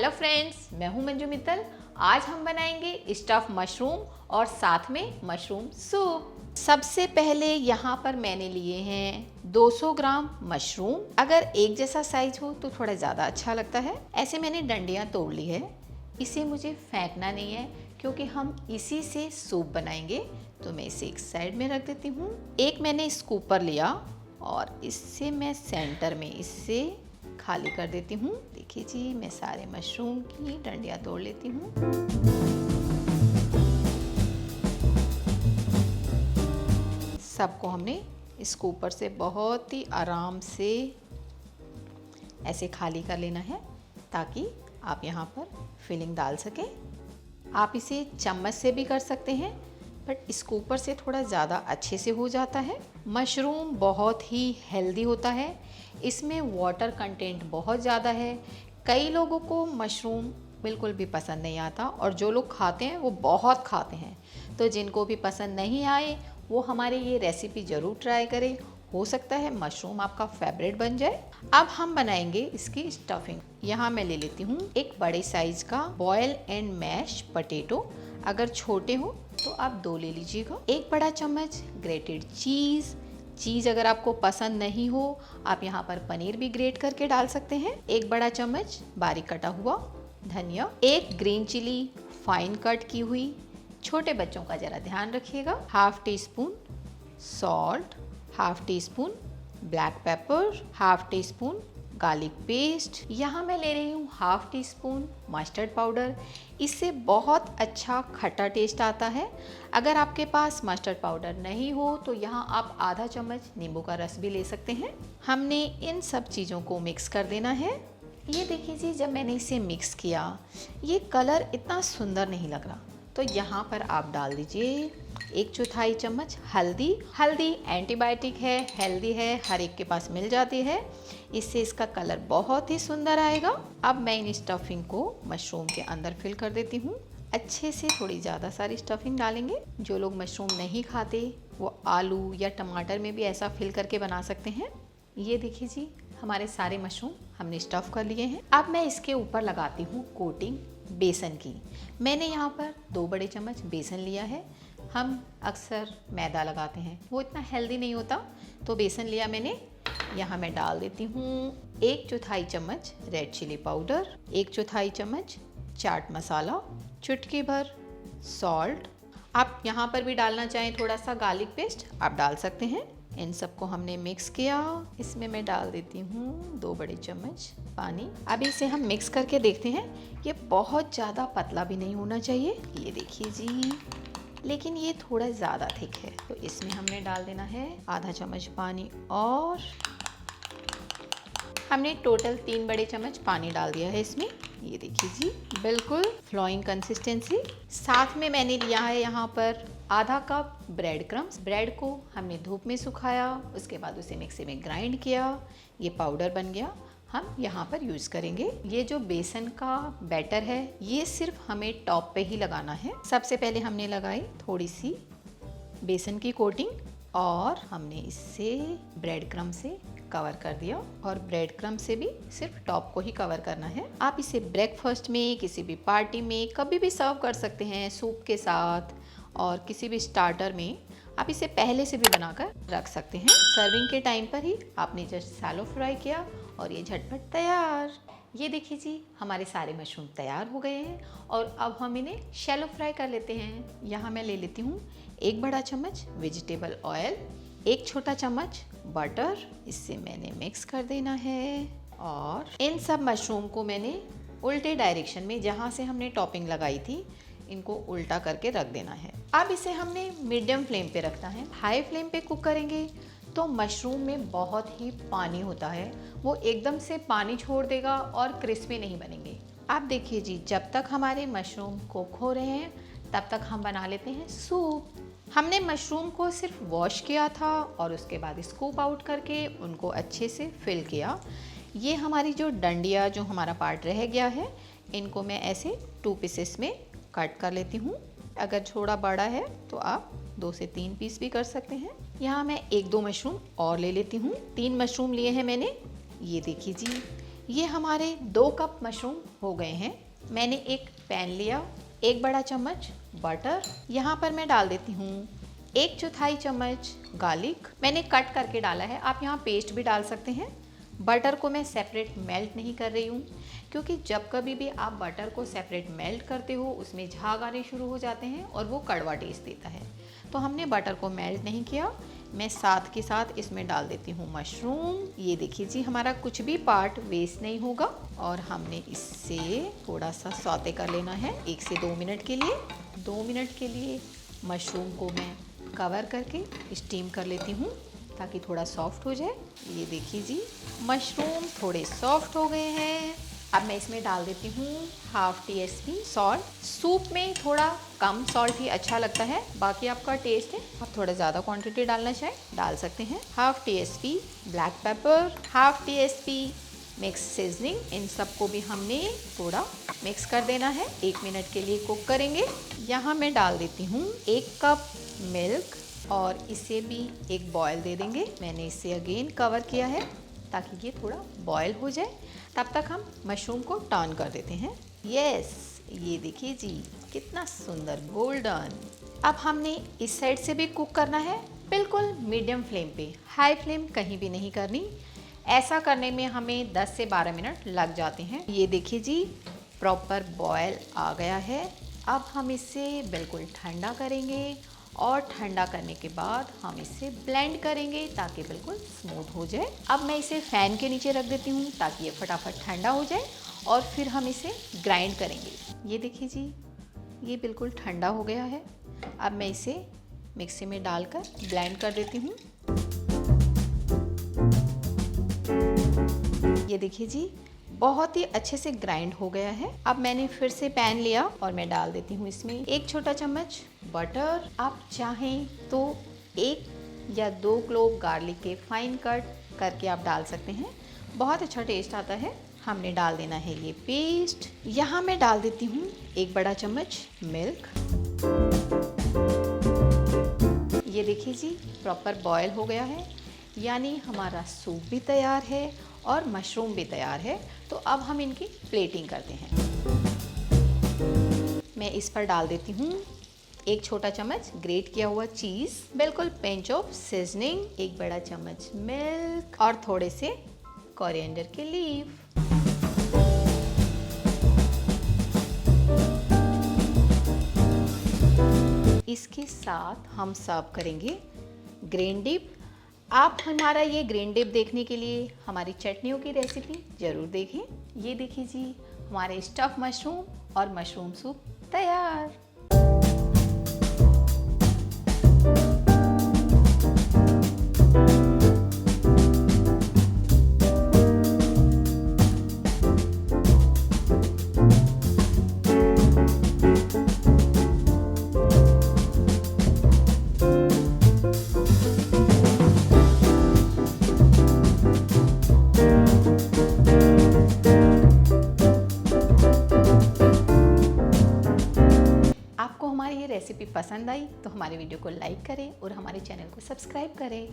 Hello friends, मैं हूं मंजू मित्तल। आज हम बनाएंगे स्टफ मशरूम और साथ में मशरूम सूप। सबसे पहले यहाँ पर मैंने लिए हैं 200 ग्राम मशरूम। अगर एक जैसा साइज हो तो थोड़ा ज़्यादा अच्छा लगता है। ऐसे मैंने डंडियाँ तोड़ ली है। इसे मुझे फेंकना नहीं है क्योंकि हम इसी से सूप बनाएंगे, तो मैं इसे एक साइड में रख देती हूँ। एक मैंने स्कूपर लिया और इससे मैं सेंटर में इससे खाली कर देती हूँ। देखिए जी, मैं सारे मशरूम की डंडियाँ तोड़ लेती हूँ। सबको हमने स्कूपर से बहुत ही आराम से ऐसे खाली कर लेना है ताकि आप यहाँ पर फिलिंग डाल सकें। आप इसे चम्मच से भी कर सकते हैं, बट स्कूपर से थोड़ा ज़्यादा अच्छे से हो जाता है। मशरूम बहुत ही हेल्दी होता है, इसमें वाटर कंटेंट बहुत ज़्यादा है। कई लोगों को मशरूम बिल्कुल भी पसंद नहीं आता और जो लोग खाते हैं वो बहुत खाते हैं। तो जिनको भी पसंद नहीं आए वो हमारी ये रेसिपी ज़रूर ट्राई करें। हो सकता है मशरूम आपका फेवरेट बन जाए। अब हम बनाएंगे इसकी स्टफिंग। यहाँ मैं ले लेती हूँ एक बड़े साइज का बॉयल एंड मैश पोटैटो। अगर छोटे हो तो आप 2 ले लीजिएगा। एक बड़ा चम्मच ग्रेटेड चीज़ अगर आपको पसंद नहीं हो आप यहाँ पर पनीर भी ग्रेट करके डाल सकते हैं। एक बड़ा चम्मच बारीक कटा हुआ धनिया, एक ग्रीन चिली फाइन कट की हुई। छोटे बच्चों का ज़रा ध्यान रखिएगा। Half tea spoon salt, half tea spoon black pepper, half tea spoon garlic paste. यहाँ मैं ले रही हूँ half tea spoon mustard powder. इससे बहुत अच्छा खट्टा टेस्ट आता है। अगर आपके पास मस्टर्ड पाउडर नहीं हो तो यहाँ आप आधा चम्मच नींबू का रस भी ले सकते हैं। हमने इन सब चीज़ों को मिक्स कर देना है। ये देखिए जी, जब मैंने इसे मिक्स किया ये कलर इतना सुंदर नहीं लग रहा, तो यहाँ पर आप डाल दीजिए 1/4 चम्मच हल्दी एंटीबायोटिक है, हेल्दी है, हर एक के पास मिल जाती है। इससे इसका कलर बहुत ही सुंदर आएगा। अब मैं इन स्टफिंग को मशरूम के अंदर फिल कर देती हूँ। अच्छे से थोड़ी ज़्यादा सारी स्टफिंग डालेंगे। जो लोग मशरूम नहीं खाते वो आलू या टमाटर में भी ऐसा फिल करके बना सकते हैं। ये देखिए जी, हमारे सारे मशरूम हमने स्टफ़ कर लिए हैं। अब मैं इसके ऊपर लगाती हूँ कोटिंग बेसन की। मैंने यहाँ पर 2 बड़े चम्मच बेसन लिया है। हम अक्सर मैदा लगाते हैं, वो इतना हेल्दी नहीं होता, तो बेसन लिया मैंने। यहाँ मैं डाल देती हूँ 1/4 चम्मच रेड चिली पाउडर, 1/4 चम्मच चाट मसाला, चुटकी भर सॉल्ट। आप यहाँ पर भी डालना चाहें थोड़ा सा गार्लिक पेस्ट आप डाल सकते हैं। इन सबको हमने मिक्स किया। इसमें मैं डाल देती हूँ 2 बड़े चम्मच पानी। अब इसे हम मिक्स करके देखते हैं। ये बहुत ज़्यादा पतला भी नहीं होना चाहिए, ये देखिए जी, लेकिन ये थोड़ा ज़्यादा थिक है, तो इसमें हमने डाल देना है आधा चम्मच पानी और हमने टोटल 3 बड़े चम्मच पानी डाल दिया है इसमें। ये देखिए जी, बिल्कुल फ्लोइंग कंसिस्टेंसी। साथ में मैंने लिया है यहाँ पर आधा कप ब्रेड क्रम्स। ब्रेड को हमने धूप में सुखाया, उसके बाद उसे मिक्सी में ग्राइंड किया, ये पाउडर बन गया। हम यहाँ पर यूज़ करेंगे। ये जो बेसन का बैटर है ये सिर्फ हमें टॉप पे ही लगाना है। सबसे पहले हमने लगाई थोड़ी सी बेसन की कोटिंग और हमने इससे ब्रेड क्रम्ब से कवर कर दिया, और ब्रेड क्रम्ब से भी सिर्फ टॉप को ही कवर करना है। आप इसे ब्रेकफास्ट में, किसी भी पार्टी में कभी भी सर्व कर सकते हैं सूप के साथ, और किसी भी स्टार्टर में आप इसे पहले से भी बनाकर रख सकते हैं। सर्विंग के टाइम पर ही आपने जस्ट शैलो फ्राई किया और ये झटपट तैयार। ये देखिए जी, हमारे सारे मशरूम तैयार हो गए हैं और अब हम इन्हें शैलो फ्राई कर लेते हैं। यहाँ मैं ले लेती हूँ 1 बड़ा चम्मच वेजिटेबल ऑयल, 1 छोटा चम्मच बटर। इससे मैंने मिक्स कर देना है और इन सब मशरूम को मैंने उल्टे डायरेक्शन में, जहाँ से हमने टॉपिंग लगाई थी, इनको उल्टा करके रख देना है। अब इसे हमने मीडियम फ्लेम पे रखना है। हाई फ्लेम पे कुक करेंगे तो मशरूम में बहुत ही पानी होता है, वो एकदम से पानी छोड़ देगा और क्रिस्पी नहीं बनेंगे। आप देखिए जी, जब तक हमारे मशरूम कुक हो रहे हैं तब तक हम बना लेते हैं सूप। हमने मशरूम को सिर्फ वॉश किया था और उसके बाद स्कूप आउट करके उनको अच्छे से फिल किया। ये हमारी जो डंडिया, जो हमारा पार्ट रह गया है, इनको मैं ऐसे 2 पीसेस में कट कर लेती हूँ। अगर थोड़ा बड़ा है तो आप 2 से 3 पीस भी कर सकते हैं। यहाँ मैं 1-2 मशरूम और ले लेती हूँ। 3 मशरूम लिए हैं मैंने। ये देखिए जी, ये हमारे 2 कप मशरूम हो गए हैं। मैंने एक पैन लिया, 1 बड़ा चम्मच बटर, यहाँ पर मैं डाल देती हूँ 1/4 चम्मच गार्लिक, मैंने कट करके डाला है, आप यहाँ पेस्ट भी डाल सकते हैं। बटर को मैं सेपरेट मेल्ट नहीं कर रही हूँ, क्योंकि जब कभी भी आप बटर को सेपरेट मेल्ट करते हो उसमें झाग आने शुरू हो जाते हैं और वो कड़वा टेस्ट देता है। तो हमने बटर को मेल्ट नहीं किया। मैं साथ के साथ इसमें डाल देती हूँ मशरूम। ये देखिए जी, हमारा कुछ भी पार्ट वेस्ट नहीं होगा और हमने इससे थोड़ा सा सौते कर लेना है 1 से 2 मिनट के लिए। 2 मिनट के लिए मशरूम को मैं कवर करके स्टीम कर लेती हूँ ताकि थोड़ा सॉफ्ट हो जाए। ये देखिए जी, मशरूम थोड़े सॉफ्ट हो गए हैं। अब मैं इसमें डाल देती हूँ ½ टीस्पून सॉल्ट। सूप में थोड़ा कम सॉल्ट ही अच्छा लगता है, बाकी आपका टेस्ट है, आप थोड़ा ज़्यादा क्वांटिटी डालना चाहें डाल सकते हैं। ½ teaspoon black pepper, ½ teaspoon mix seasoning. इन सबको भी हमने थोड़ा मिक्स कर देना है, 1 मिनट के लिए कुक करेंगे। यहाँ मैं डाल देती हूँ 1 कप मिल्क और इसे भी एक बॉयल दे देंगे। मैंने इसे अगेन कवर किया है ताकि ये थोड़ा बॉयल हो जाए। तब तक हम मशरूम को टर्न कर देते हैं। यस, ये देखिए जी, कितना सुंदर गोल्डन। अब हमने इस साइड से भी कुक करना है, बिल्कुल मीडियम फ्लेम पे, हाई फ्लेम कहीं भी नहीं करनी। ऐसा करने में हमें 10 से 12 मिनट लग जाते हैं। ये देखिए जी, प्रॉपर बॉयल आ गया है। अब हम इसे बिल्कुल ठंडा करेंगे और ठंडा करने के बाद हम इसे ब्लेंड करेंगे ताकि बिल्कुल स्मूथ हो जाए। अब मैं इसे फ़ैन के नीचे रख देती हूँ ताकि ये फटाफट ठंडा हो जाए और फिर हम इसे ग्राइंड करेंगे। ये देखिए जी, ये बिल्कुल ठंडा हो गया है। अब मैं इसे मिक्सी में डालकर ब्लेंड कर देती हूँ। ये देखिए जी, बहुत ही अच्छे से ग्राइंड हो गया है। अब मैंने फिर से पैन लिया और मैं डाल देती हूँ इसमें 1 छोटा चम्मच बटर। आप चाहें तो 1 या 2 क्लोव गार्लिक के फाइन कट करके आप डाल सकते हैं, बहुत अच्छा टेस्ट आता है। हमने डाल देना है ये पेस्ट। यहाँ मैं डाल देती हूँ 1 बड़ा चम्मच मिल्क। ये देखिए जी, प्रॉपर बॉयल हो गया है, यानी हमारा सूप भी तैयार है और मशरूम भी तैयार है। तो अब हम इनकी प्लेटिंग करते हैं। मैं इस पर डाल देती हूँ 1 छोटा चम्मच ग्रेट किया हुआ चीज़, बिल्कुल पिंच ऑफ सीजनिंग, 1 बड़ा चम्मच मिल्क और थोड़े से कोरिएंडर के लीफ। इसके साथ हम सर्व करेंगे ग्रीन डिप। आप हमारा ये ग्रीन डिप देखने के लिए हमारी चटनियों की रेसिपी ज़रूर देखें। ये देखिए जी, हमारे स्टफ मशरूम और मशरूम सूप तैयार। आपको हमारी ये रेसिपी पसंद आई तो हमारे वीडियो को लाइक करें और हमारे चैनल को सब्सक्राइब करें।